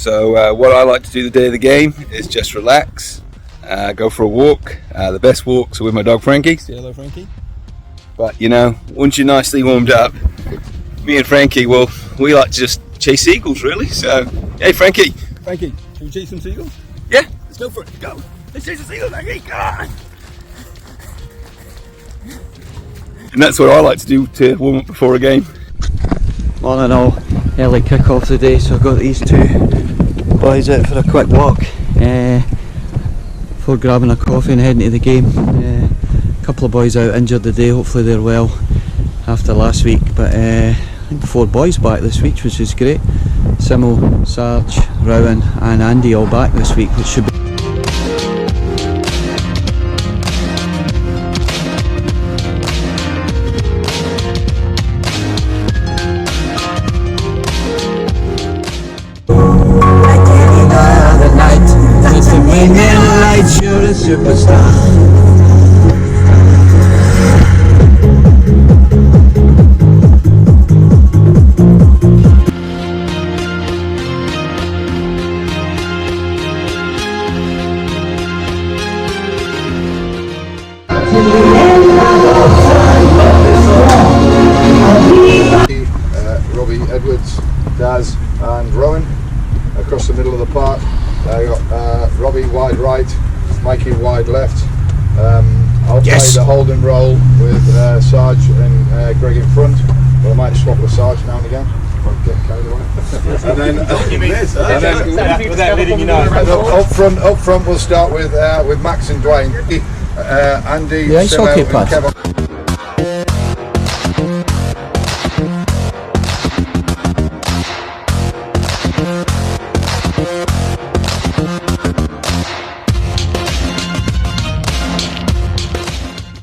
So what I like to do the day of the game is just relax, go for a walk. The best walks are with my dog Frankie. Say hello, Frankie. But you know, once you're nicely warmed up, me and Frankie, we like to just chase seagulls, really. So, hey Frankie, should we chase some seagulls? Yeah, let's go for it. Go. Let's chase the seagulls, Frankie. Come on. And that's what I like to do to warm up before a game. Morning all, early kick-off today, so I've got these two boys out for a quick walk before grabbing a coffee and heading to the game. A couple of boys out injured today, hopefully they're well after last week, but I think 4 boys back this week, which is great. Simo, Sarge, Rowan and Andy all back this week, which should be you're a superstar. Robbie, Edwards, Daz and Rowan across the middle of the park. I got Robbie wide right, Mikey wide left. I'll play the holding role with Sarge and Greg in front, but I might swap with Sarge now and again if I get carried away. Up front we'll start with Max and Dwayne. Andy, the ice hockey and Kevin.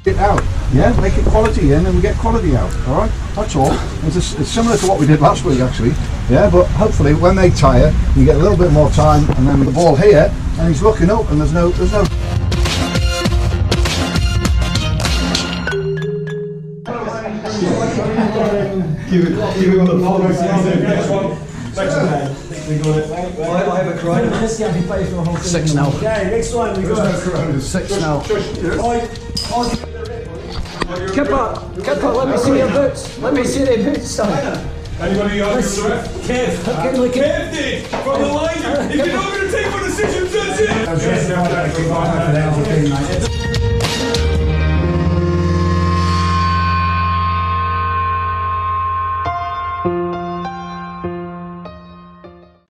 It out, yeah, make it quality in and we get quality out, alright, that's all. It's similar to what we did last week actually, yeah, but hopefully when they tire you get a little bit more time and then with the ball here and he's looking up and there's no give it on the ball. Next one. We got it. I have a cry. 6 now. Okay, next one we got 6 now. Kipper, let me see your boots. Let me see the boots, son. Anybody else from the ref? Kev did! From the line! If you're not going to take one decision, that's it!